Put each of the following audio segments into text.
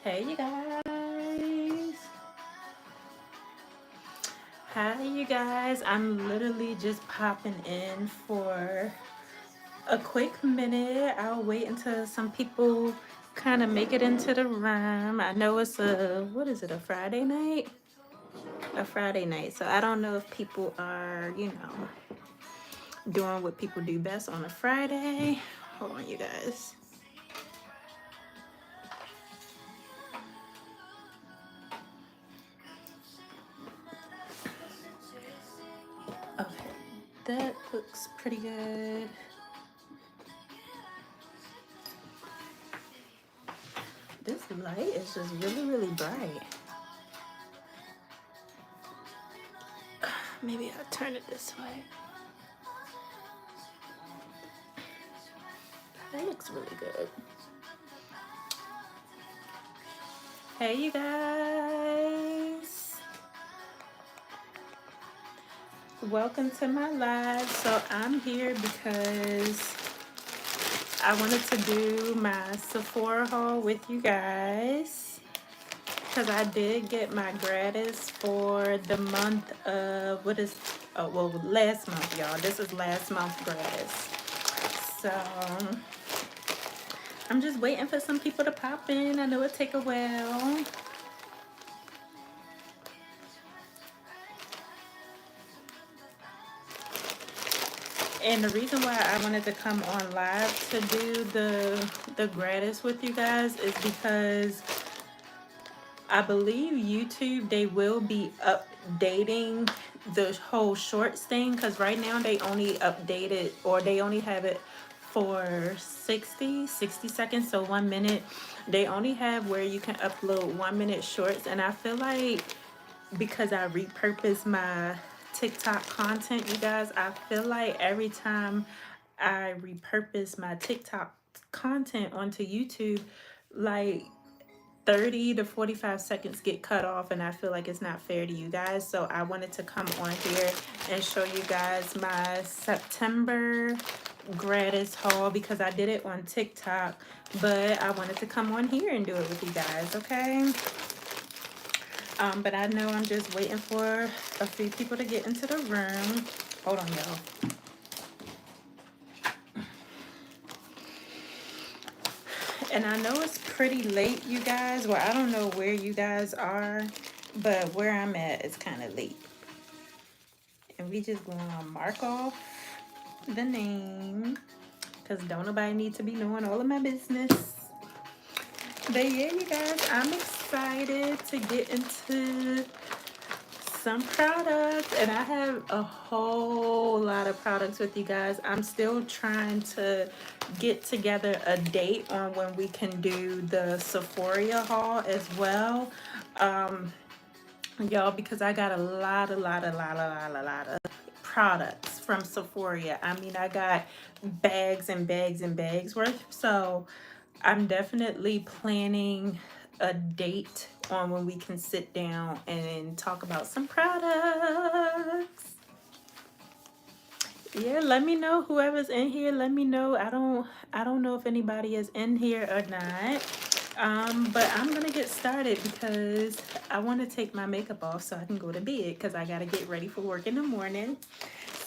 Hey you guys. Hi you guys. I'm literally just popping in for a quick minute. I'll wait until some people kind of make it into the room. I know it's what is it, a Friday night? A Friday night. So I don't know if people are, doing what people do best on a Friday. Hold on, you guys. Okay, that looks pretty good. This light is just really, really bright. Maybe I'll turn it this way. That looks really good. Hey, you guys. Welcome to my live. So I'm here because I wanted to do my Sephora haul with you guys. Because I did get my gratis for the month of, last month, y'all. This is last month gratis. So I'm just waiting for some people to pop in. I know it take a while. And the reason why I wanted to come on live to do the gratis with you guys is because I believe YouTube, they will be updating the whole shorts thing, because right now they only update it, or they only have it for 60 seconds, so 1 minute. They only have where you can upload 1 minute shorts, and I feel like because I repurpose my TikTok content, you guys, I feel like every time I repurpose my TikTok content onto YouTube, like 30 to 45 seconds get cut off, and I feel like it's not fair to you guys. So I wanted to come on here and show you guys my September gratis haul, because I did it on TikTok, but I wanted to come on here and do it with you guys, okay? But I know I'm just waiting for a few people to get into the room. Hold on, y'all. And I know it's pretty late, you guys. Well, I don't know where you guys are, but where I'm at is kind of late. And we just going to mark off the name, because don't nobody need to be knowing all of my business. But yeah, you guys, I'm excited to get into some products, and I have a whole lot of products with you guys. I'm still trying to get together a date on when we can do the Sephora haul as well, y'all, because I got a lot of products from Sephora. I mean, I got bags and bags and bags worth. So I'm definitely planning a date on when we can sit down and talk about some products. Yeah, let me know, whoever's in here, let me know. I don't know if anybody is in here or not. But I'm gonna get started because I want to take my makeup off so I can go to bed, because I gotta get ready for work in the morning.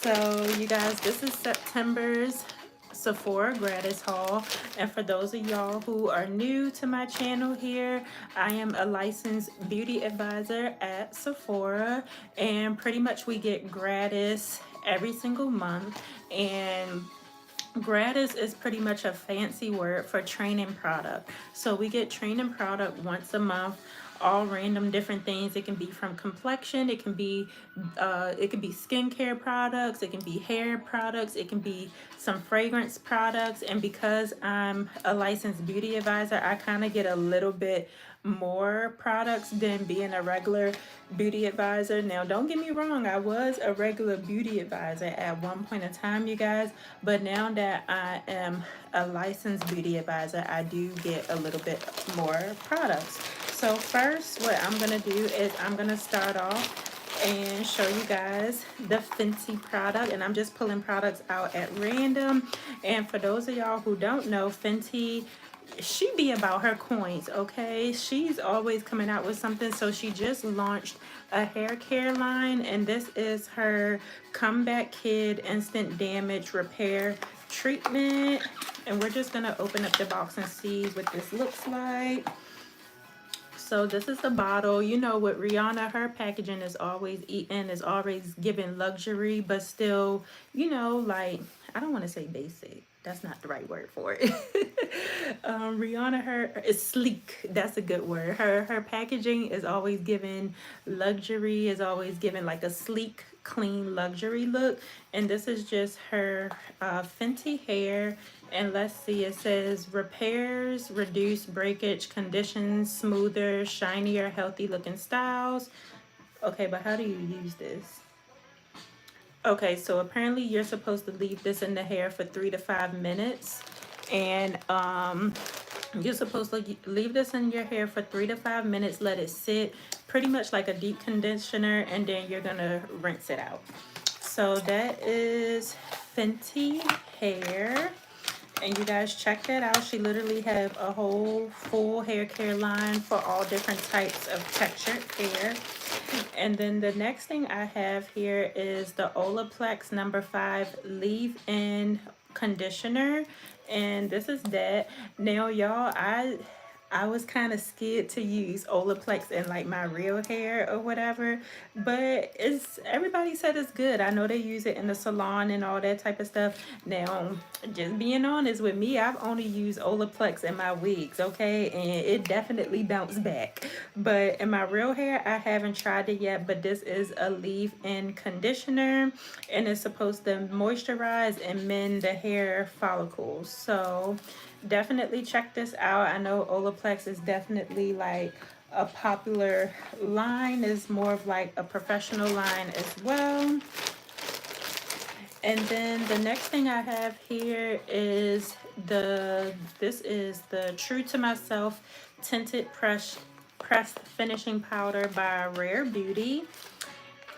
So you guys, this is September's Sephora gratis haul. And for those of y'all who are new to my channel here, I am a licensed beauty advisor at Sephora, and pretty much we get gratis every single month. And gratis is pretty much a fancy word for training product. So we get training product once a month, all random different things. It can be from complexion, it can be skincare products, it can be hair products, it can be some fragrance products. And because I'm a licensed beauty advisor, I kind of get a little bit more products than being a regular beauty advisor. Now, don't get me wrong, I was a regular beauty advisor at one point in time, you guys, but now that I am a licensed beauty advisor, I do get a little bit more products. So first, what I'm gonna do is I'm gonna start off and show you guys the Fenty product, and I'm just pulling products out at random. And for those of y'all who don't know, Fenty she be about her coins, okay? She's always coming out with something. So she just launched a hair care line, and this is her Comeback Kid Instant Damage Repair Treatment. And we're just gonna open up the box and see what this looks like. So this is the bottle. You know, with Rihanna, her packaging is always is always giving luxury, but still, you know, like, I don't want to say basic. That's not the right word for it. Rihanna, her is sleek. That's a good word. Her packaging is always giving luxury, is always giving like a sleek, clean luxury look. And this is just her Fenty hair. And let's see, it says repairs, reduce breakage, conditions, smoother, shinier, healthy looking styles. Okay, but how do you use this? Okay, so apparently you're supposed to leave this in the hair for 3 to 5 minutes. And you're supposed to leave this in your hair for 3 to 5 minutes, let it sit, pretty much like a deep conditioner, and then you're gonna rinse it out. So that is Fenty hair. And you guys check that out. She literally have a whole full hair care line for all different types of textured hair. And then the next thing I have here is the Olaplex number 5 leave-in conditioner. And this is that. Now, y'all, I was kind of scared to use Olaplex in like my real hair or whatever, but everybody said it's good. I know they use it in the salon and all that type of stuff. Now, just being honest with me, I've only used Olaplex in my wigs, okay, and it definitely bounced back. But in my real hair, I haven't tried it yet. But this is a leave-in conditioner, and it's supposed to moisturize and mend the hair follicles. So definitely check this out. I know Olaplex is definitely like a popular line. It's more of like a professional line as well. And then the next thing I have here is this is the True to Myself Tinted Pressed Finishing Powder by Rare Beauty.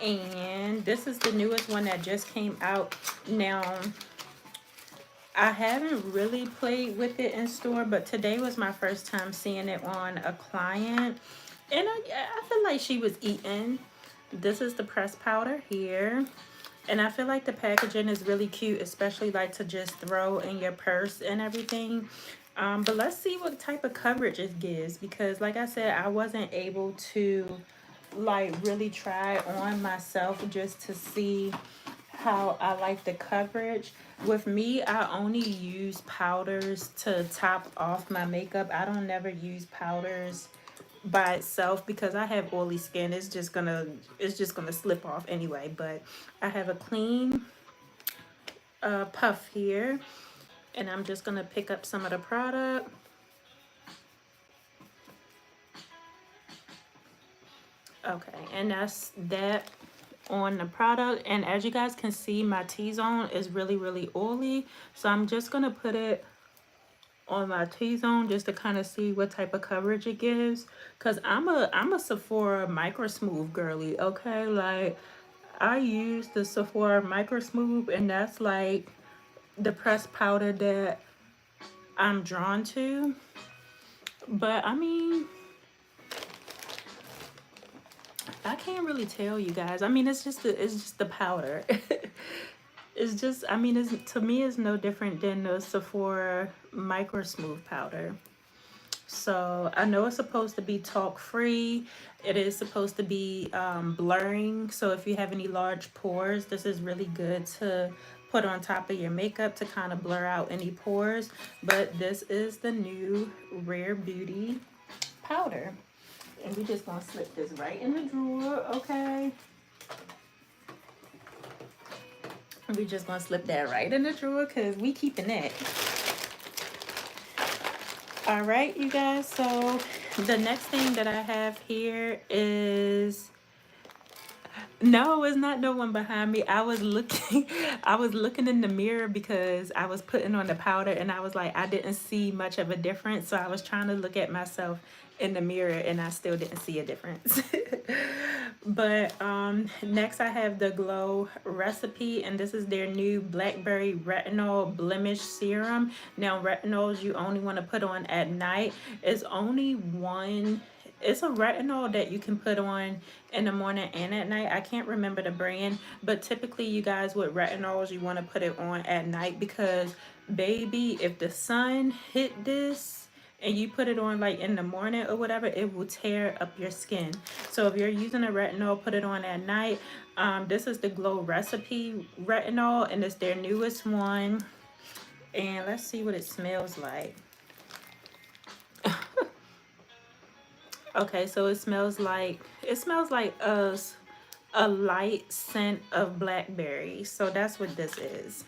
And this is the newest one that just came out. Now, I haven't really played with it in store, but today was my first time seeing it on a client. And I feel like she was eating. This is the pressed powder here. And I feel like the packaging is really cute, especially like to just throw in your purse and everything. But let's see what type of coverage it gives, because like I said, I wasn't able to like really try on myself just to see how I like the coverage. With me, I only use powders to top off my makeup. I don't never use powders by itself because I have oily skin. It's just gonna slip off anyway. But I have a clean puff here, and I'm just gonna pick up some of the product. Okay, and that's that on the product. And as you guys can see, my T-zone is really oily, so I'm just gonna put it on my T-zone just to kind of see what type of coverage it gives, because I'm a Sephora Micro Smooth girly, okay? Like, I use the Sephora Micro Smooth, and that's like the pressed powder that I'm drawn to. But I mean, I can't really tell you guys. I mean, it's just the powder. It's just, I mean, to me, it's no different than the Sephora Micro Smooth powder. So I know it's supposed to be talc free. It is supposed to be blurring. So if you have any large pores, this is really good to put on top of your makeup to kind of blur out any pores. But this is the new Rare Beauty powder. And we just gonna slip this right in the drawer, okay? We just gonna slip that right in the drawer because we keeping that. All right, you guys. So the next thing that I have here is No, it's not no one behind me. I was looking I was looking in the mirror because I was putting on the powder and I was like I didn't see much of a difference. So I was trying to look at myself in the mirror and I still didn't see a difference. But next I have the Glow recipe, and this is their new blackberry retinol blemish serum. Now retinols you only want to put on at night. It's only one, it's a retinol that you can put on in the morning and at night. I can't remember the brand, but typically you guys with retinols you want to put it on at night because baby, if the sun hit this and you put it on like in the morning or whatever, it will tear up your skin. So if you're using a retinol, put it on at night. This is the Glow recipe retinol, and it's their newest one. And let's see what it smells like. Okay, so it smells like a light scent of blackberry. So that's what this is.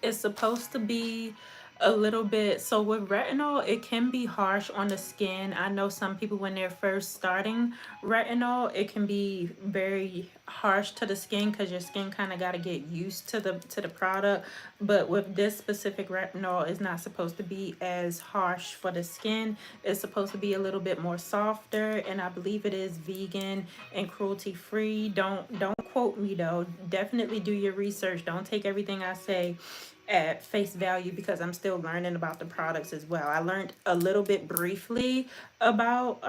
It's supposed to be a little bit, so with retinol it can be harsh on the skin. I know some people when they're first starting retinol it can be very harsh to the skin because your skin kind of got to get used to the product. But with this specific retinol, it's not supposed to be as harsh for the skin. It's supposed to be a little bit more softer, and I believe it is vegan and cruelty free. Don't quote me though. Definitely do your research. Don't take everything I say at face value because I'm still learning about the products as well. I learned a little bit briefly about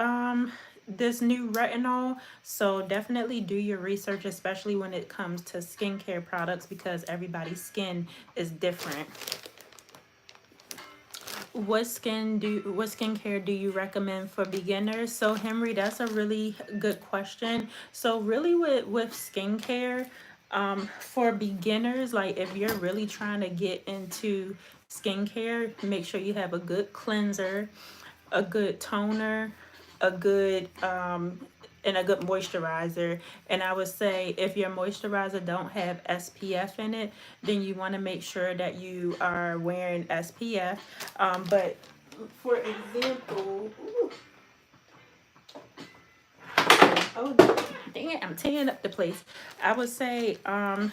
this new retinol, so definitely do your research, especially when it comes to skincare products because everybody's skin is different. What skincare do you recommend for beginners? So Henry, that's a really good question. So really with skincare, for beginners, like if you're really trying to get into skincare, make sure you have a good cleanser, a good toner, a good and a good moisturizer. And I would say if your moisturizer don't have SPF in it, then you want to make sure that you are wearing SPF. But for example, ooh, oh dang it, I'm tearing up the place. I would say,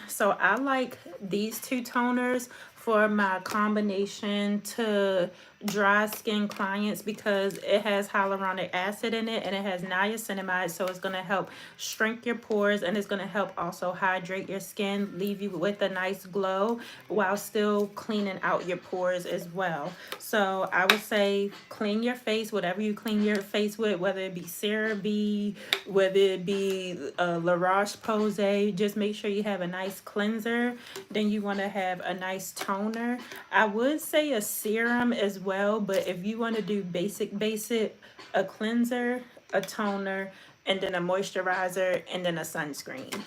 so I like these two toners for my combination to dry skin clients because it has hyaluronic acid in it and it has niacinamide, so it's going to help shrink your pores and it's going to help also hydrate your skin, leave you with a nice glow while still cleaning out your pores as well. So I would say clean your face, whatever you clean your face with, whether it be CeraVe, whether it be La Roche-Posay, just make sure you have a nice cleanser. Then you want to have a nice toner. I would say a serum as well, but if you want to do basic, a cleanser, a toner, and then a moisturizer, and then a sunscreen.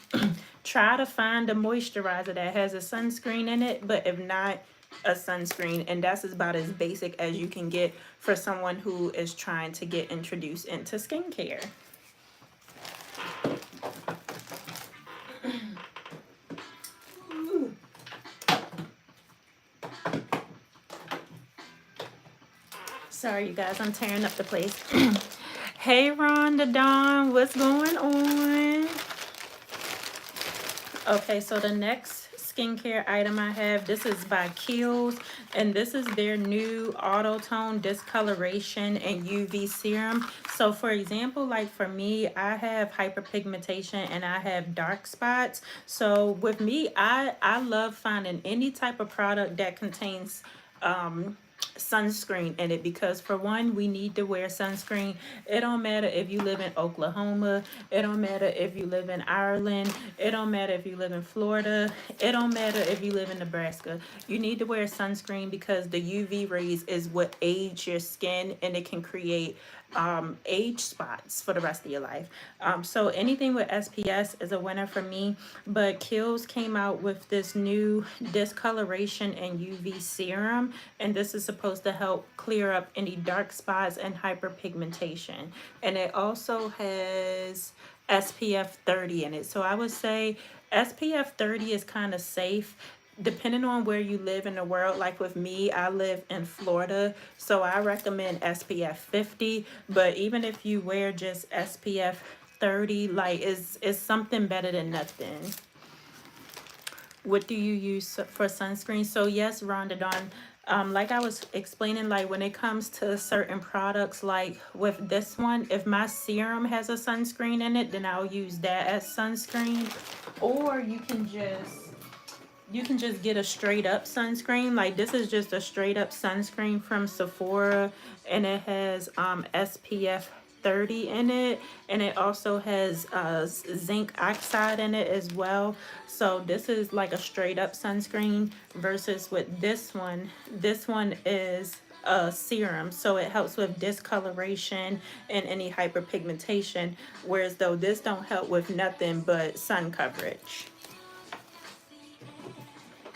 Try to find a moisturizer that has a sunscreen in it, but if not, a sunscreen, and that's about as basic as you can get for someone who is trying to get introduced into skincare. Sorry, you guys, I'm tearing up the place. Hey, Rhonda Dawn, what's going on? Okay, so the next skincare item I have, this is by Kiehl's, and this is their new Auto Tone Discoloration and UV Serum. So for example, like for me, I have hyperpigmentation and I have dark spots. So with me, I love finding any type of product that contains sunscreen in it because for one, we need to wear sunscreen. It don't matter if you live in Oklahoma, it don't matter if you live in Ireland, it don't matter if you live in Florida, it don't matter if you live in Nebraska. You need to wear sunscreen because the UV rays is what age your skin and it can create age spots for the rest of your life. So anything with SPS is a winner for me. But Kiehl's came out with this new discoloration and UV serum, and this is supposed to help clear up any dark spots and hyperpigmentation. And it also has SPF 30 in it. So I would say SPF 30 is kind of safe depending on where you live in the world. Like with me, I live in Florida, so I recommend SPF 50. But even if you wear just SPF 30. Like, it's something better than nothing. What do you use for sunscreen? So yes, Rhonda Dawn, like I was explaining, like when it comes to certain products, like with this one, if my serum has a sunscreen in it, then I'll use that as sunscreen. Or you can just get a straight up sunscreen. Like this is just a straight up sunscreen from Sephora, and it has SPF 30 in it, and it also has zinc oxide in it as well. So this is like a straight up sunscreen versus with this one is a serum, so it helps with discoloration and any hyperpigmentation, whereas though this don't help with nothing but sun coverage.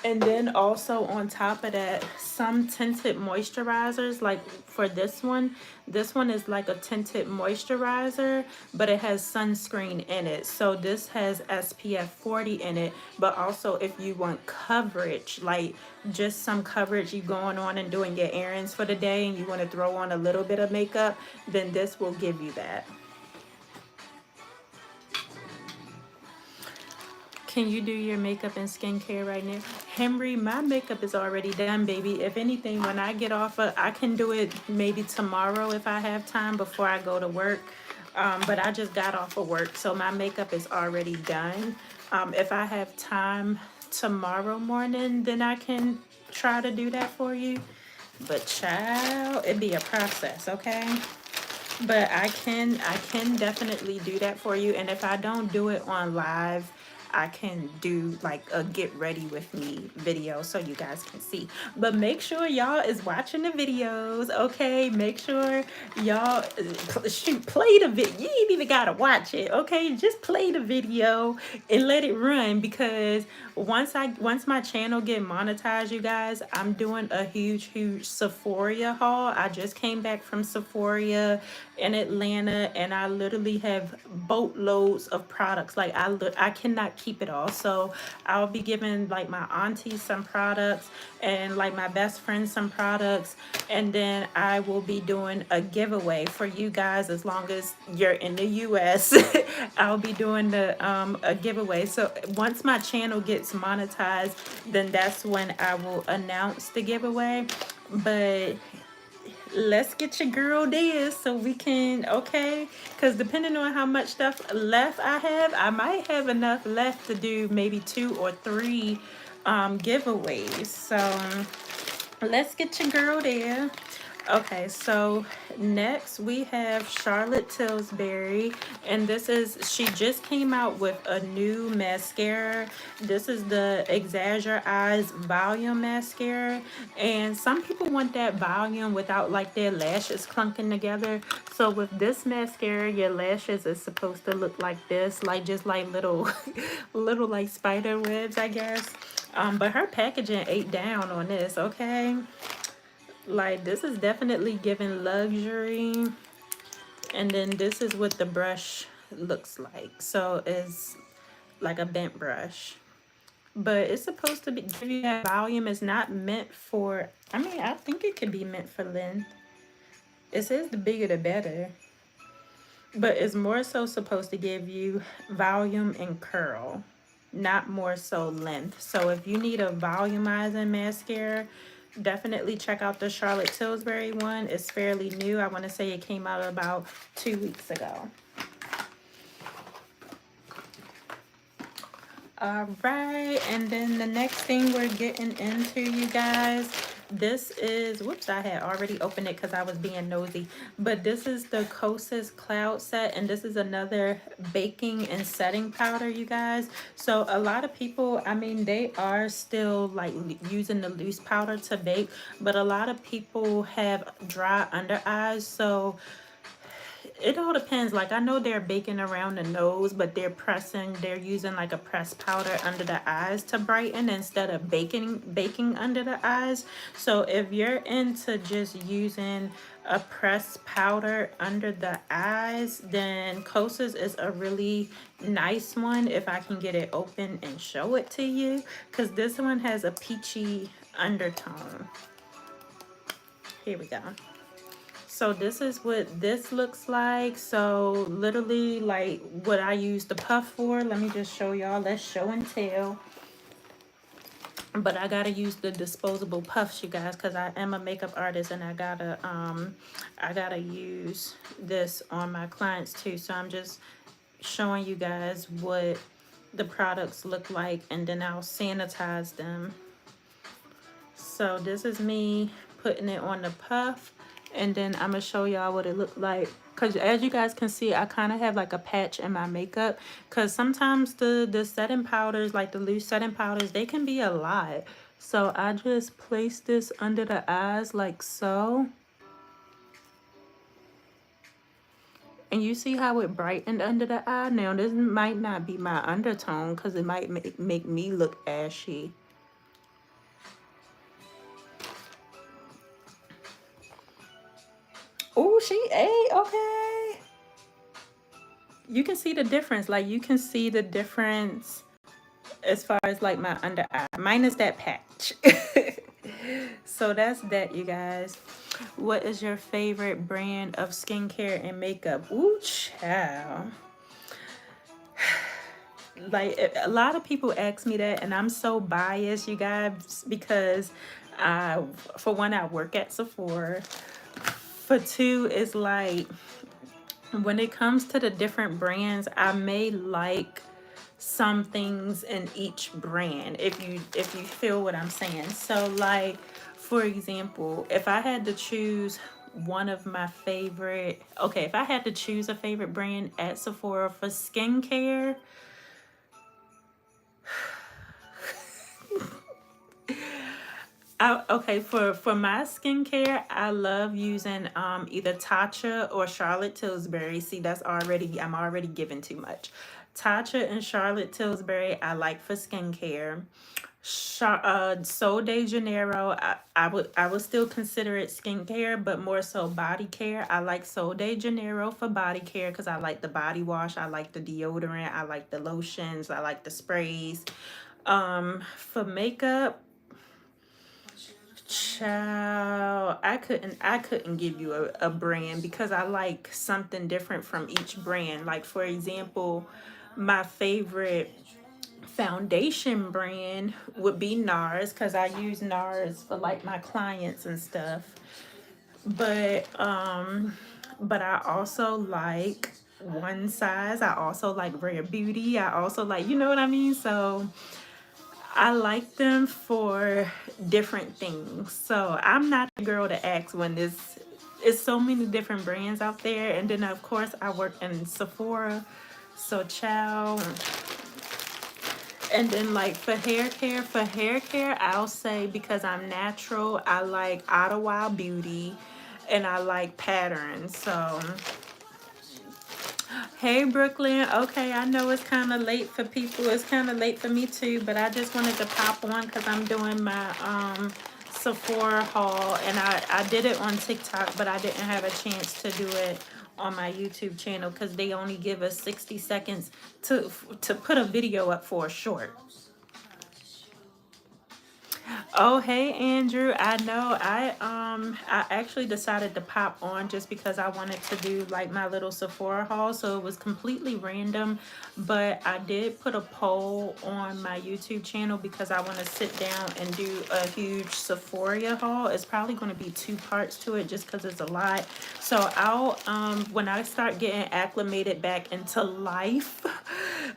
And then also on top of that, some tinted moisturizers, like for this one is like a tinted moisturizer, but it has sunscreen in it. So this has SPF 40 in it, but also if you want coverage, like just some coverage, you going on and doing your errands for the day and you want to throw on a little bit of makeup, then this will give you that. Can you do your makeup and skincare right now? Henry, my makeup is already done, baby. If anything, when I get off I can do it maybe tomorrow if I have time before I go to work. But I just got off of work, so my makeup is already done. If I have time tomorrow morning, then I can try to do that for you. But child, it'd be a process, okay? But I can definitely do that for you. And if I don't do it on live, I can do like a get ready with me video so you guys can see. But make sure y'all is watching the videos, okay? Make sure y'all play the video. You ain't even gotta watch it, okay? Just play the video and let it run, because once my channel get monetized, you guys, I'm doing a huge Sephora haul. I just came back from Sephora in Atlanta, and I literally have boatloads of products. Like I cannot keep it all, so I'll be giving like my auntie some products and like my best friend some products, and then I will be doing a giveaway for you guys as long as you're in the US. I'll be doing a giveaway. So once my channel gets monetized, then that's when I will announce the giveaway. But let's get your girl there so we can, okay? Because depending on how much stuff left I have, I might have enough left to do maybe 2 or 3 giveaways. So let's get your girl there. Okay, so next we have Charlotte Tilbury, and she just came out with a new mascara. This is the Exagger Eyes Volume Mascara, and some people want that volume without like their lashes clunking together. So with this mascara, your lashes is supposed to look like this, like just like little little like spider webs, I guess. But her packaging ate down on this, okay? Like this is definitely giving luxury. And then this is what the brush looks like. So it's like a bent brush, but it's supposed to be give you that volume. It's not meant for, I mean, I think it could be meant for length. It says the bigger the better, but it's more so supposed to give you volume and curl, not more so length. So if you need a volumizing mascara, definitely check out the Charlotte Tilbury one. It's fairly new. I want to say it came out about 2 weeks ago. All right, and then the next thing we're getting into, you guys, this is, whoops, I had already opened it because I was being nosy, but this is the Kosas Cloud Set, and this is another baking and setting powder, you guys. So a lot of people, I mean, they are still like using the loose powder to bake, but a lot of people have dry under eyes, so it all depends. Like I know they're baking around the nose, but they're using like a pressed powder under the eyes to brighten instead of baking under the eyes. So if you're into just using a pressed powder under the eyes, then Kosas is a really nice one. If I can get it open and show it to you, because this one has a peachy undertone. Here we go. So this is what this looks like. So literally like what I use the puff for. Let me just show y'all. Let's show and tell. But I gotta use the disposable puffs, you guys, because I am a makeup artist and I gotta use this on my clients too. So I'm just showing you guys what the products look like, and then I'll sanitize them. So this is me putting it on the puff, and then I'm gonna show y'all what it looked like, because as you guys can see, I kind of have like a patch in my makeup, because sometimes the setting powders, like the loose setting powders, they can be a lot. So I just place this under the eyes like so, and you see how it brightened under the eye. Now this might not be my undertone because it might make me look ashy. Oh, she ate. Okay. You can see the difference. Like, you can see the difference as far as like my under eye. Minus that patch. So that's that, you guys. What is your favorite brand of skincare and makeup? Ooh, child. Like, a lot of people ask me that, and I'm so biased, you guys, because for one, I work at Sephora. For two, it's like, when it comes to the different brands, I may like some things in each brand, if you feel what I'm saying. So like, for example, if I had to choose one of my favorite, okay, if I had to choose a favorite brand at Sephora for skincare, okay, for my skincare, I love using either Tatcha or Charlotte Tilbury. See, I'm already giving too much. Tatcha and Charlotte Tilbury I like for skincare. Sol de Janeiro, I would still consider it skincare, but more so body care. I like Sol de Janeiro for body care because I like the body wash, I like the deodorant, I like the lotions, I like the sprays. For makeup, child, I couldn't give you a brand because I like something different from each brand. Like, for example, my favorite foundation brand would be NARS because I use NARS for like my clients and stuff. But I also like One Size. I also like Rare Beauty. I also like, you know what I mean? So I like them for different things. So I'm not the girl to ask when this it's so many different brands out there. And then of course I work in Sephora. So child. And then like for hair care, I'll say, because I'm natural, I like Ottawa Beauty and I like Pattern. So hey Brooklyn, okay, I know it's kind of late for people. It's kind of late for me too, but I just wanted to pop on because I'm doing my Sephora haul, and I did it on TikTok, but I didn't have a chance to do it on my YouTube channel because they only give us 60 seconds to put a video up for a short. Oh, hey Andrew. I know I actually decided to pop on just because I wanted to do like my little Sephora haul, so it was completely random, but I did put a poll on my YouTube channel because I want to sit down and do a huge Sephora haul. It's probably going to be 2 parts to it just because it's a lot. So I'll when I start getting acclimated back into life,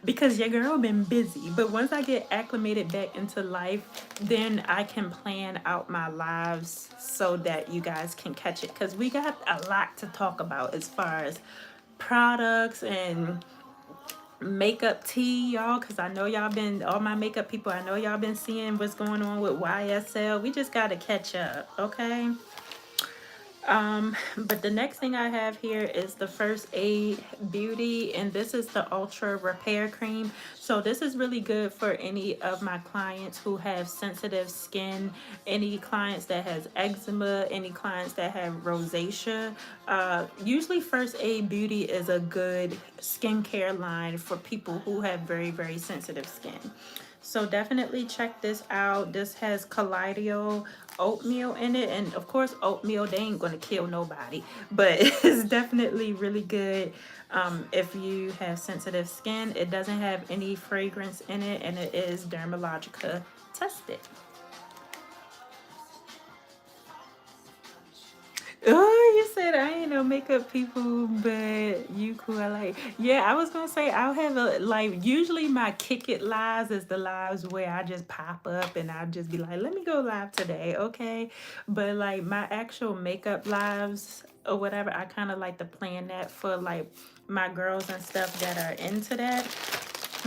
because your girl been busy, but once I get acclimated back into life, then I can plan out my lives so that you guys can catch it, because we got a lot to talk about as far as products and makeup tea, y'all, because I know y'all been, all my makeup people, I know y'all been seeing what's going on with YSL. We just got to catch up, okay? But the next thing I have here is the First Aid Beauty, and this is the Ultra Repair Cream. So this is really good for any of my clients who have sensitive skin, any clients that has eczema, any clients that have rosacea. Usually First Aid Beauty is a good skincare line for people who have very, very sensitive skin. So definitely check this out. This has colloidal oatmeal in it, and of course oatmeal, they ain't gonna kill nobody, but it's definitely really good if you have sensitive skin. It doesn't have any fragrance in it, and it is Dermalogica tested. Oh, you said I ain't no makeup people, but you cool. I like. Yeah, I was gonna say I'll have a like. Usually my kick it lives is the lives where I just pop up and I'll just be like, let me go live today, okay? But like my actual makeup lives or whatever, I kind of like to plan that for like my girls and stuff that are into that.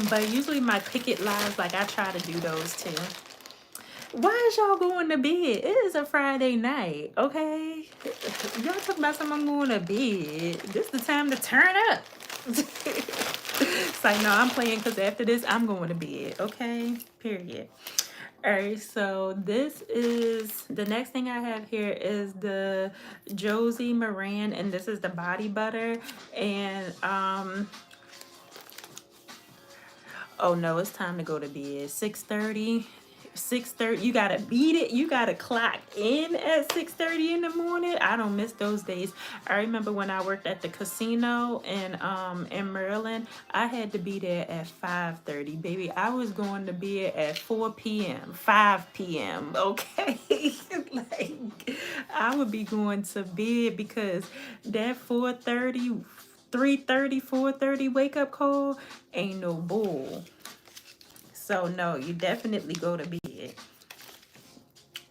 But usually my kick it lives, like I try to do those too. Why is y'all going to bed? It is a Friday night, okay? Y'all talking about someone going to bed. This the time to turn up. It's like, no, I'm playing because after this, I'm going to bed, okay? Period. All right, so this is, the next thing I have here is the Josie Moran, and this is the body butter. And, oh no, it's time to go to bed. 6:30. 6:30, you gotta beat it, you gotta clock in at 6:30 in the morning. I don't miss those days. I remember when I worked at the casino in Maryland, I had to be there at 5:30, baby. I was going to bed at 4 p.m 5 p.m, okay? Like I would be going to bed because that 4:30 3:30 4:30 wake up call ain't no bull. So no, you definitely go to bed.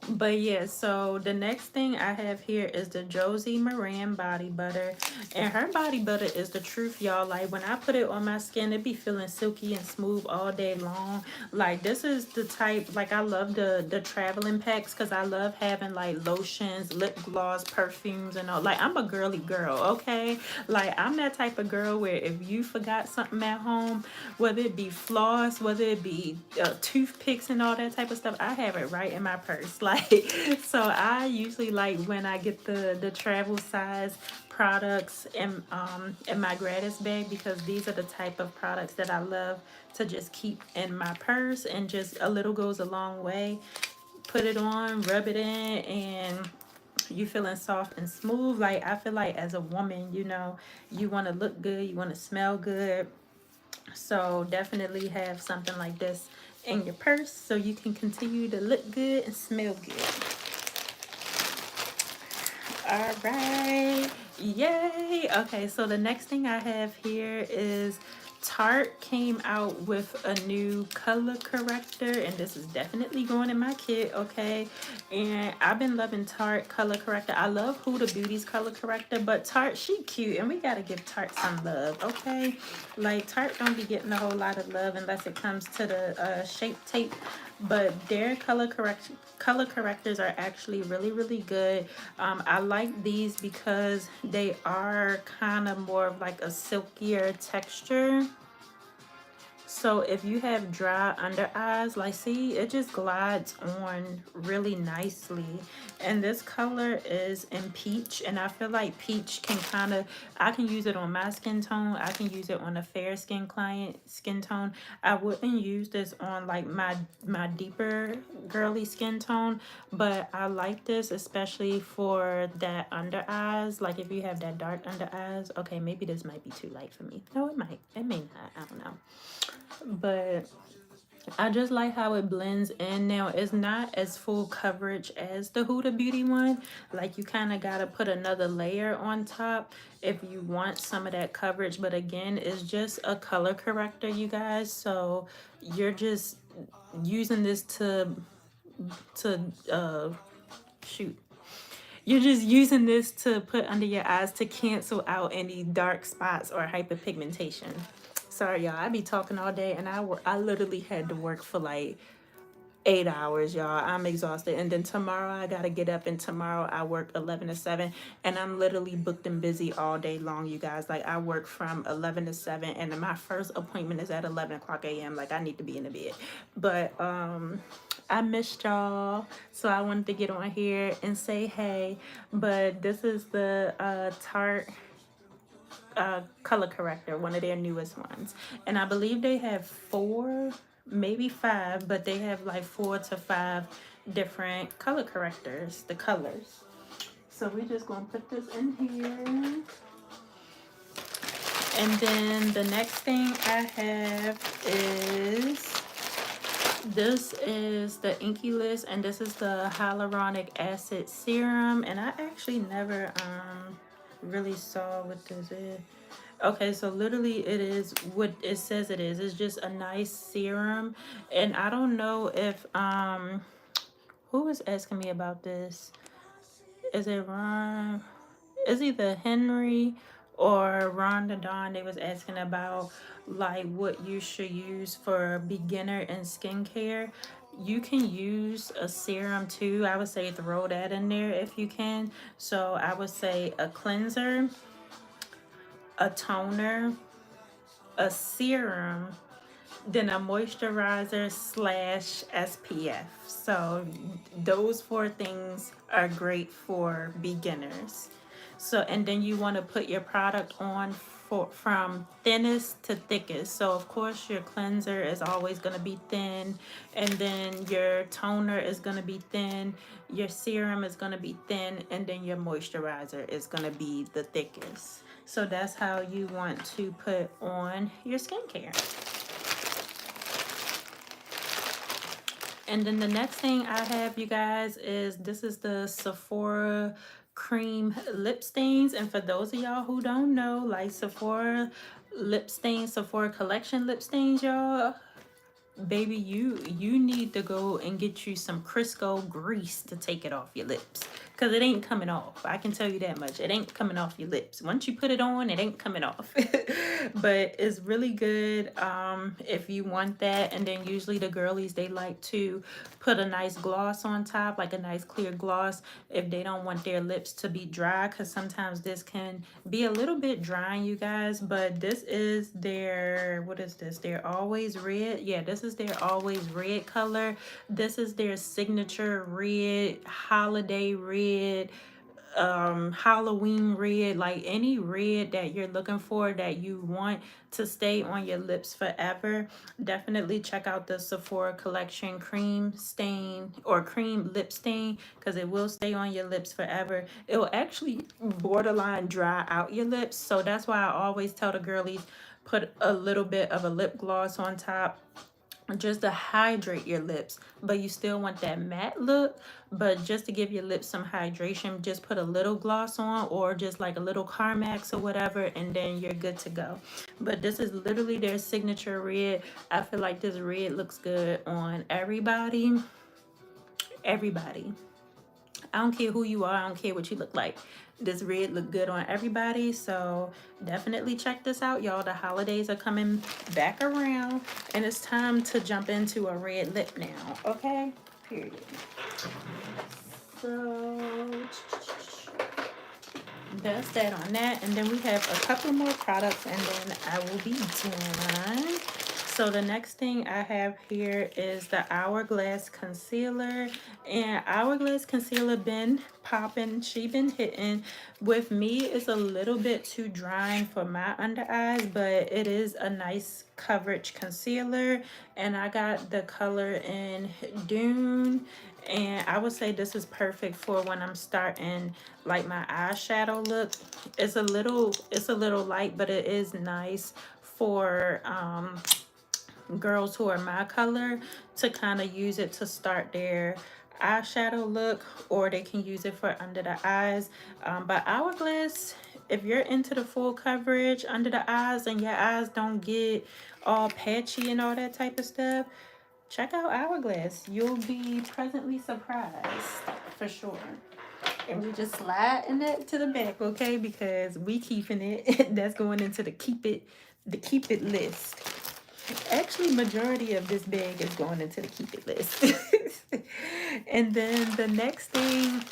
But yeah, so the next thing I have here is the Josie Moran body butter. And her body butter is the truth, y'all. Like when I put it on my skin, it be feeling silky and smooth all day long. Like this is the type, like I love the traveling packs because I love having like lotions, lip gloss, perfumes and all. Like I'm a girly girl, okay? Like I'm that type of girl where if you forgot something at home, whether it be floss, whether it be toothpicks and all that type of stuff, I have it right in my purse. Like, so I usually like when I get the travel size products in my gratis bag, because these are the type of products that I love to just keep in my purse, and just a little goes a long way. Put it on, rub it in, and you feeling soft and smooth. Like I feel like as a woman, you know, you want to look good, you want to smell good. So definitely have something like this in your purse so you can continue to look good and smell good. All right. Yay. Okay, so the next thing I have here is Tarte came out with a new color corrector, and this is definitely going in my kit, okay? And I've been loving Tarte color corrector. I love Huda Beauty's color corrector, but Tarte, she cute, and we gotta give Tarte some love, okay? Like Tarte don't be getting a whole lot of love unless it comes to the Shape Tape, but their color correctors are actually really good. I like these because they are kind of more of like a silkier texture. So if you have dry under eyes, like see, it just glides on really nicely. And this color is in peach, and I feel like peach can kind of, I can use it on my skin tone. I can use it on a fair skin client skin tone. I wouldn't use this on like my deeper girly skin tone, but I like this especially for that under eyes. Like if you have that dark under eyes, okay, maybe this might be too light for me. No, it might, it may not, I don't know. But I just like how it blends in. Now it's not as full coverage as the Huda Beauty one. Like you kind of got to put another layer on top if you want some of that coverage. But again, it's just a color corrector, you guys. So you're just using this to shoot. You're just using this to put under your eyes to cancel out any dark spots or hyperpigmentation. Sorry, y'all. I be talking all day, and I literally had to work for like 8 hours, y'all. I'm exhausted. And then tomorrow I gotta get up, and tomorrow I work 11 to 7, and I'm literally booked and busy all day long, you guys. Like I work from 11 to 7, and then my first appointment is at 11 o'clock a.m. Like I need to be in the bed. But I missed y'all, so I wanted to get on here and say hey. But this is the Tarte color corrector, one of their newest ones, and I believe they have 4, maybe 5, but they have like 4 to 5 different color correctors, the colors. So we're just going to put this in here. And then the next thing I have is, this is the Inky List, and this is the hyaluronic acid serum. And I actually never really saw what this is. Okay, so literally it is what it says it is. It's just a nice serum. And I don't know if who was asking me about this? Is it Ron? It's either Henry or Rhonda Dawn. They was asking about like what you should use for beginner and skincare. You can use a serum too. I would say throw that in there if you can. So I would say a cleanser, a toner, a serum, then a moisturizer slash SPF. So those four things are great for beginners. So, and then you want to put your product on from thinnest to thickest. So of course your cleanser is always going to be thin, and then your toner is going to be thin, your serum is going to be thin, and then your moisturizer is going to be the thickest. So that's how you want to put on your skincare. And then the next thing I have, you guys, is this is the Sephora cream lip stains. And for those of y'all who don't know, like Sephora lip stains, Sephora collection lip stains, y'all, baby, you need to go and get you some Crisco grease to take it off your lips, because it ain't coming off. I can tell you that much. It ain't coming off your lips. Once you put it on, it ain't coming off. But it's really good if you want that. And then usually the girlies, they like to put a nice gloss on top, like a nice clear gloss, if they don't want their lips to be dry, because sometimes this can be a little bit drying, you guys. But this is their, what is this, their Always Red. Yeah, this is their Always Red color. This is their signature red, holiday red, Halloween red, like any red that you're looking for that you want to stay on your lips forever. Definitely check out the Sephora collection cream stain or cream lip stain, because it will stay on your lips forever. It will actually borderline dry out your lips. So that's why I always tell the girlies, put a little bit of a lip gloss on top just to hydrate your lips, but you still want that matte look. But just to give your lips some hydration, just put a little gloss on, or just like a little Carmex or whatever, and then you're good to go. But this is literally their signature red. I feel like this red looks good on everybody. I don't care who you are, I don't care what you look like, this red look good on everybody. So definitely check this out, y'all. The holidays are coming back around, and it's time to jump into a red lip now, okay? Period. So that's that on that. And then we have a couple more products, and then I will be done. So the next thing I have here is the Hourglass Concealer. And Hourglass Concealer been popping. She been hitting. With me, it's a little bit too drying for my under eyes, but it is a nice coverage concealer. And I got the color in Dune. And I would say this is perfect for when I'm starting like my eyeshadow look. It's a little light, but it is nice for girls who are my color to kind of use it to start their eyeshadow look, or they can use it for under the eyes. But Hourglass, if you're into the full coverage under the eyes and your eyes don't get all patchy and all that type of stuff, check out Hourglass. You'll be pleasantly surprised for sure. And we just slide in that to the back, okay? Because we keeping it. That's going into the keep it list. Actually, majority of this bag is going into the keep it list. And then the next thing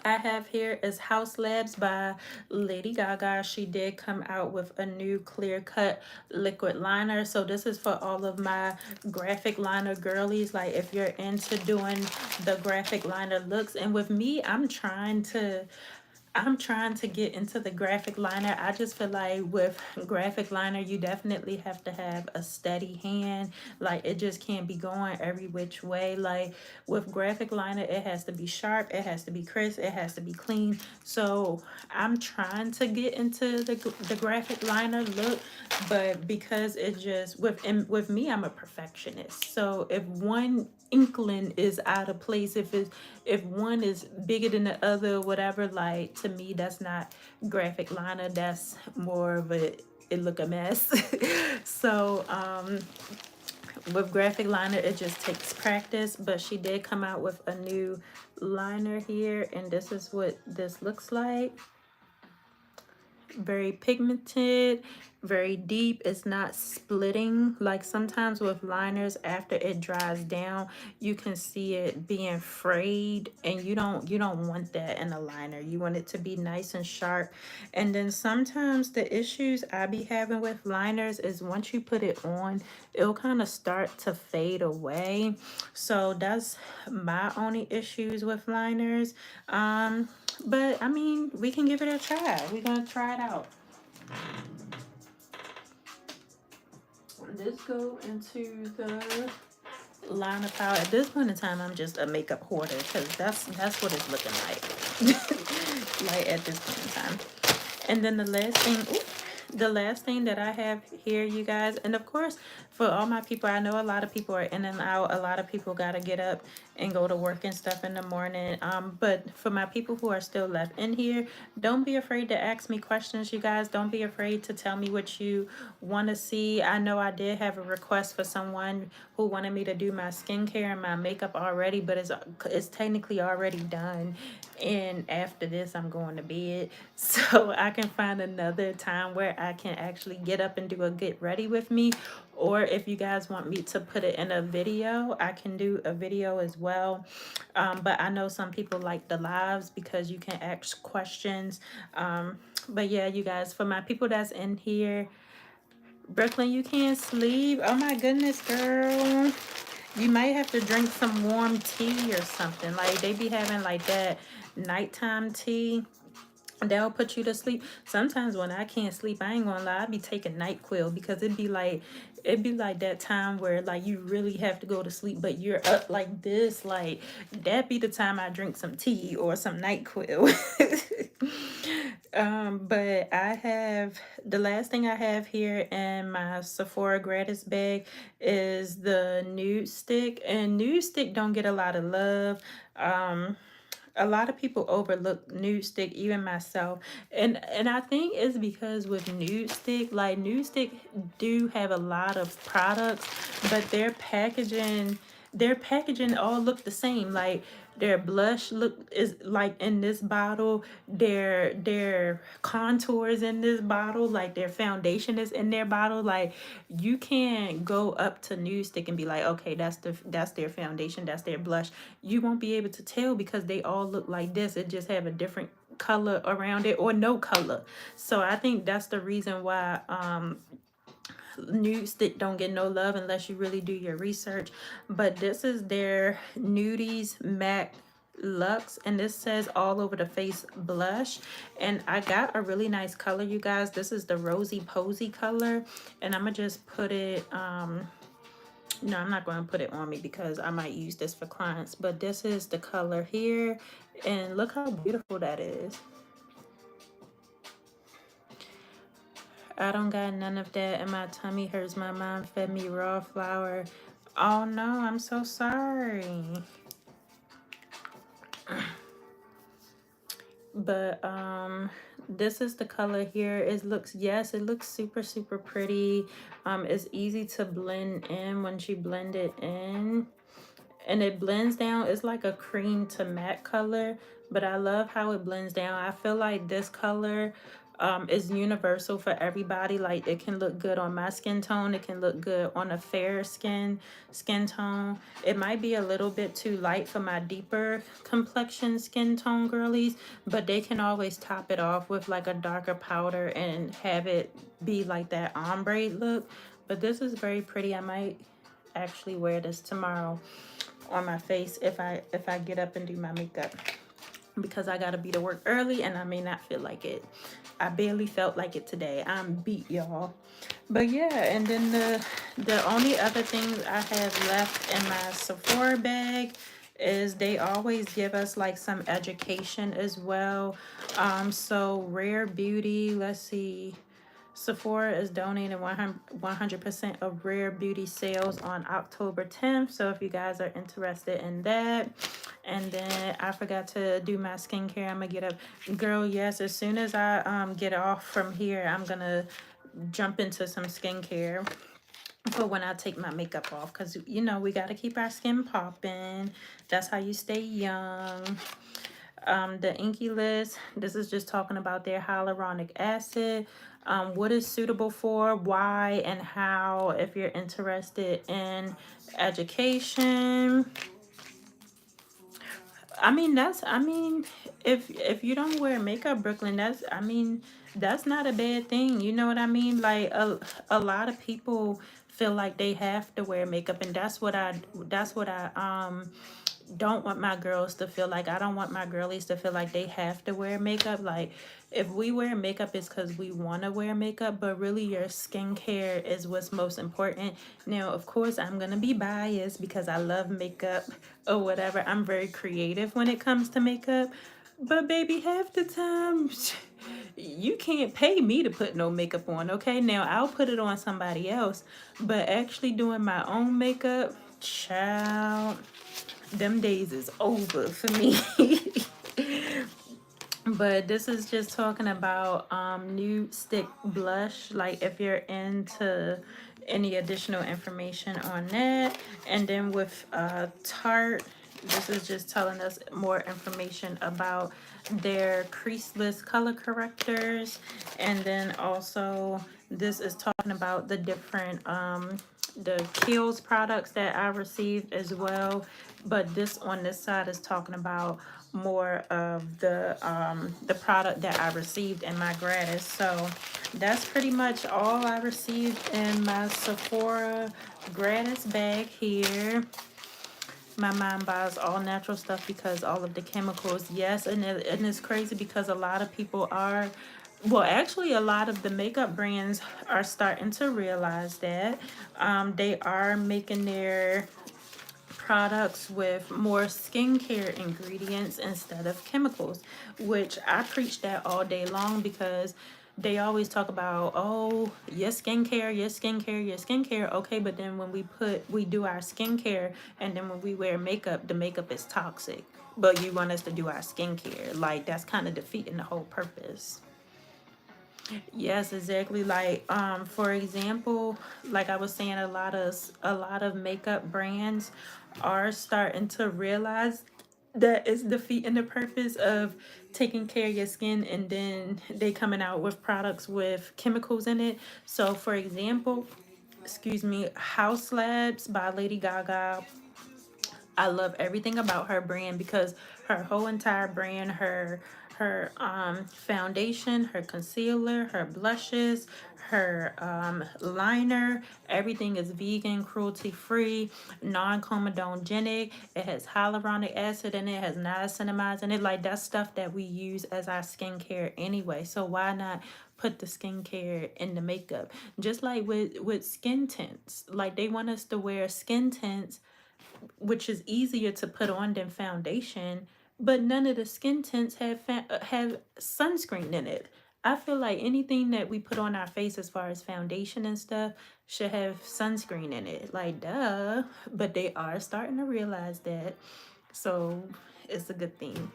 I have here is House Labs by Lady Gaga. She did come out with a new clear cut liquid liner. So this is for all of my graphic liner girlies. Like if you're into doing the graphic liner looks. And with me, I'm trying to I'm trying to get into the graphic liner. I just feel like with graphic liner, you definitely have to have a steady hand. Like, it just can't be going every which way. Like, with graphic liner, it has to be sharp, it has to be crisp, it has to be clean. So I'm trying to get into the graphic liner look, but because it just, with me, I'm a perfectionist. So if one inkling is out of place, if one is bigger than the other, whatever, like, to me, that's not graphic liner. That's more of it look a mess. So with graphic liner, it just takes practice. But she did come out with a new liner here, and this is what this looks like. Very pigmented, very deep. It's not splitting like sometimes with liners. After it dries down, you can see it being frayed, and you don't want that in a liner. You want it to be nice and sharp. And then sometimes the issues I be having with liners is once you put it on, it'll kind of start to fade away. So that's my only issues with liners. But I mean, we can give it a try. We're gonna try it out. Let's go into the liner palette. At this point in time, I'm just a makeup hoarder because that's what it's looking like. Like at this point in time. And then the last thing that I have here, you guys, and of course, for all my people, I know a lot of people are in and out. A lot of people got to get up and go to work and stuff in the morning. But for my people who are still left in here, don't be afraid to ask me questions, you guys. Don't be afraid to tell me what you want to see. I know I did have a request for someone who wanted me to do my skincare and my makeup already, but it's technically already done. And after this, I'm going to bed, so I can find another time where I can actually get up and do a get ready with me. Or if you guys want me to put it in a video, I can do a video as well. But I know some people like the lives because you can ask questions. But yeah, you guys, for my people that's in here, Brooklyn, you can't sleep. Oh my goodness, girl. You might have to drink some warm tea or something. Like, they be having like that nighttime tea. That'll put you to sleep. Sometimes when I can't sleep, I ain't gonna lie, I be taking NyQuil because it'd be like that time where like you really have to go to sleep, but you're up like this. Like, that be the time I drink some tea or some NyQuil. But I have the last thing I have here in my Sephora gratis bag is the nude stick, and nude stick don't get a lot of love. A lot of people overlook nude stick, even myself, and I think it's because with nude stick, like, nude stick do have a lot of products, but their packaging all look the same. Like, their blush look is like in this bottle, their contours in this bottle, like their foundation is in their bottle. Like, you can't go up to nude stick and be like, okay, that's their foundation, that's their blush. You won't be able to tell because they all look like this. It just have a different color around it or no color. So I think that's the reason why nude stick don't get no love unless you really do your research. But this is their Nudies Matte Luxe, and this says all over the face blush, and I got a really nice color, you guys. This is the Rosy Posy color, and I'm gonna just put it no, I'm not going to put it on me because I might use this for clients, but this is the color here, and look how beautiful that is. I don't got none of that, and my tummy hurts. My mom fed me raw flour. Oh no, I'm so sorry. But this is the color here. It looks, yes, it looks super pretty. It's easy to blend in once you blend it in, and it blends down. It's like a cream to matte color, but I love how it blends down. I feel like this color is universal for everybody. Like, it can look good on my skin tone, it can look good on a fair skin tone. It might be a little bit too light for my deeper complexion skin tone girlies, but they can always top it off with like a darker powder and have it be like that ombre look. But this is very pretty. I might actually wear this tomorrow on my face if I get up and do my makeup. because I gotta be to work early and I may not feel like it. I barely felt like it today. I'm beat, y'all. But yeah, and then the only other things I have left in my Sephora bag is they always give us like some education as well. So Rare Beauty, let's see. Sephora is donating 100% of Rare Beauty sales on October 10th. So if you guys are interested in that. And then I forgot to do my skincare. I'm going to get up. Girl, yes, as soon as I get off from here, I'm going to jump into some skincare for when I take my makeup off. Because, you know, we got to keep our skin popping. That's how you stay young. The Inky List, this is just talking about their hyaluronic acid, what is suitable for, why, and how, if you're interested in education. If you don't wear makeup, Brooklyn, that's not a bad thing. You know what I mean? Like a lot of people feel like they have to wear makeup, and that's what I don't want my girls to feel like. I don't want my girlies to feel like they have to wear makeup. Like, if we wear makeup, it's because we want to wear makeup, but really your skincare is what's most important. Now, of course, I'm going to be biased because I love makeup or whatever. I'm very creative when it comes to makeup. But baby, half the time, you can't pay me to put no makeup on, okay? Now, I'll put it on somebody else, but actually doing my own makeup, child, them days is over for me. But this is just talking about nude stick blush, like if you're into any additional information on that. And then with Tarte, this is just telling us more information about their creaseless color correctors. And then also this is talking about the different the Kiehl's products that I received as well. But this on this side is talking about more of the product that I received in my gratis. So that's pretty much all I received in my Sephora gratis bag here. My mom buys all natural stuff because all of the chemicals, yes, and it's crazy because a lot of people are, well, actually a lot of the makeup brands are starting to realize that they are making their products with more skincare ingredients instead of chemicals, which I preach that all day long because they always talk about, oh, your skincare, your skincare, your skincare. Okay, but then when we do our skincare, and then when we wear makeup, the makeup is toxic. But you want us to do our skincare. Like, that's kind of defeating the whole purpose. Yes, exactly. Like, for example, like I was saying, a lot of makeup brands are starting to realize that it's defeating the purpose of taking care of your skin, and then they coming out with products with chemicals in it. So, for example, excuse me, House Labs by Lady Gaga. I love everything about her brand because her whole entire brand, her foundation, her concealer, her blushes, her liner, everything is vegan, cruelty free, non-comedogenic. It has hyaluronic acid in it, has niacinamides in it. Like, that's stuff that we use as our skincare anyway. So why not put the skincare in the makeup? Just like with skin tints, like they want us to wear skin tints, which is easier to put on than foundation, but none of the skin tints have sunscreen in it. I feel like anything that we put on our face as far as foundation and stuff should have sunscreen in it. Like, duh. But they are starting to realize that. So it's a good thing.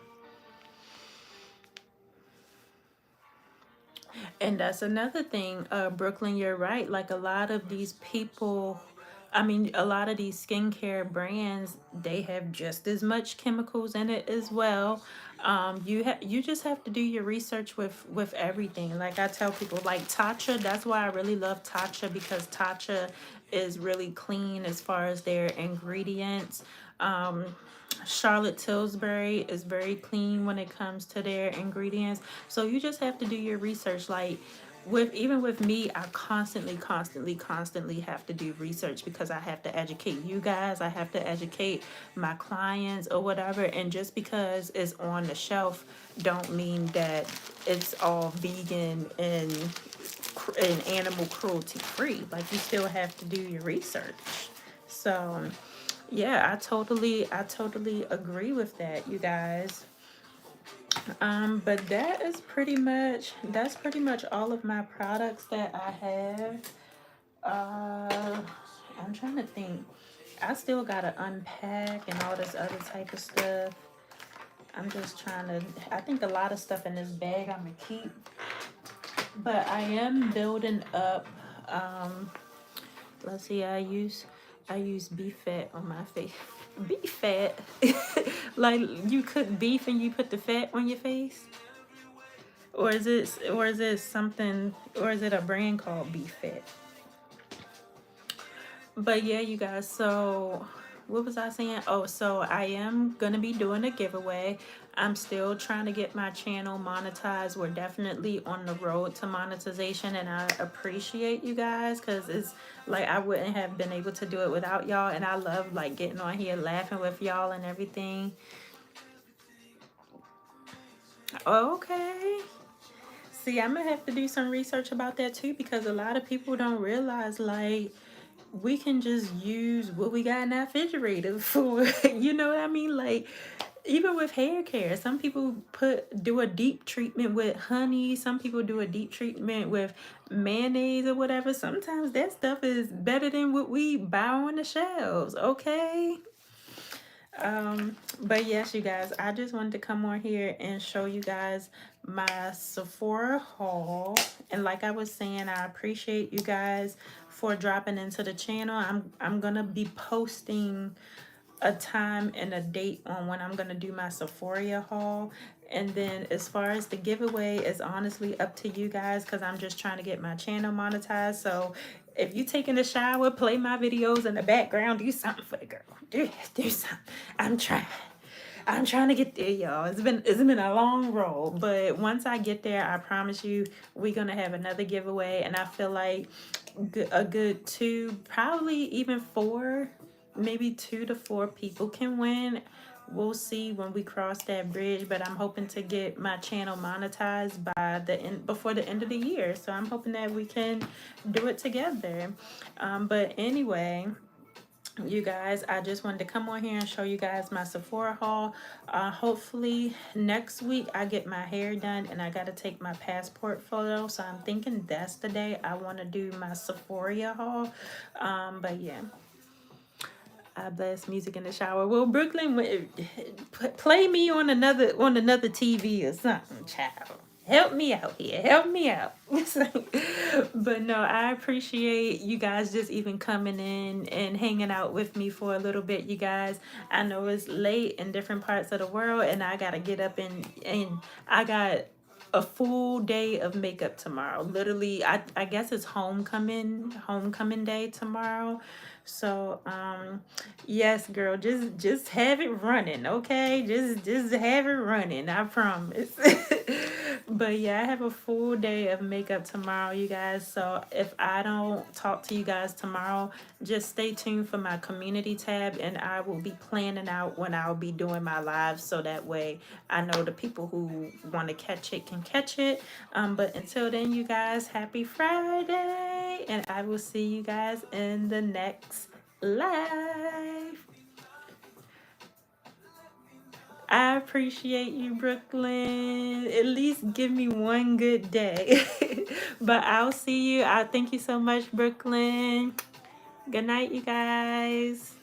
And that's another thing, Brooklyn, you're right. Like, a lot of these people, I mean, a lot of these skincare brands, they have just as much chemicals in it as well. You just have to do your research with everything. Like I tell people, like Tatcha, that's why I really love Tatcha, because Tatcha is really clean as far as their ingredients. Um, Charlotte Tilbury is very clean when it comes to their ingredients. So you just have to do your research. Like, even with me, I constantly have to do research because I have to educate you guys, I have to educate my clients or whatever. And just because it's on the shelf don't mean that it's all vegan and animal cruelty free. Like, you still have to do your research. So yeah, I totally agree with that, you guys. But that's pretty much all of my products that I have. Uh, I'm trying to think. I still gotta unpack and all this other type of stuff. I'm just trying to. I think a lot of stuff in this bag I'm gonna keep, but I am building up. Um, let's see. I use beef fat on my face. Beef fat, like you cook beef and you put the fat on your face. Or is it something, or is it a brand called Beef Fit? But yeah, you guys, so what was I saying? Oh, so I am gonna be doing a giveaway. I'm still trying to get my channel monetized. We're definitely on the road to monetization, and I appreciate you guys because it's like I wouldn't have been able to do it without y'all. And I love like getting on here laughing with y'all and everything. Okay. See, I'm gonna have to do some research about that too because a lot of people don't realize like we can just use what we got in our refrigerator for, you know what I mean? Like, even with hair care, some people do a deep treatment with honey, some people do a deep treatment with mayonnaise or whatever. Sometimes that stuff is better than what we buy on the shelves, okay? But yes, you guys, I just wanted to come on here and show you guys my Sephora haul. And like I was saying, I appreciate you guys for dropping into the channel. I'm gonna be posting a time and a date on when I'm gonna do my Sephora haul. And then as far as the giveaway, is honestly up to you guys because I'm just trying to get my channel monetized. So if you taking a shower, play my videos in the background, do something for the girl. Do something. I'm trying. I'm trying to get there, y'all. It's been a long road, but once I get there, I promise you, we're gonna have another giveaway, and I feel like a good two, probably even four, maybe 2 to 4 people can win. We'll see when we cross that bridge, but I'm hoping to get my channel monetized by the end, before the end of the year. So I'm hoping that we can do it together. But anyway, you guys, I just wanted to come on here and show you guys my Sephora haul. Hopefully next week I get my hair done and I got to take my passport photo, so I'm thinking that's the day I want to do my Sephora haul. But yeah, I blast music in the shower. Well, Brooklyn, play me on another TV or something, child. Help me out here. Help me out. But no, I appreciate you guys just even coming in and hanging out with me for a little bit, you guys. I know it's late in different parts of the world, and I gotta get up and I got a full day of makeup tomorrow. Literally, I guess it's homecoming day tomorrow. So yes, girl, just have it running, okay? Just have it running, I promise. But yeah, I have a full day of makeup tomorrow, you guys. So if I don't talk to you guys tomorrow, just stay tuned for my community tab, and I will be planning out when I'll be doing my lives, so that way I know the people who want to catch it can catch it. But until then, you guys, happy Friday, and I will see you guys in the next live. I appreciate you, Brooklyn. At least give me one good day. But I'll see you. I thank you so much, Brooklyn. Good night, you guys.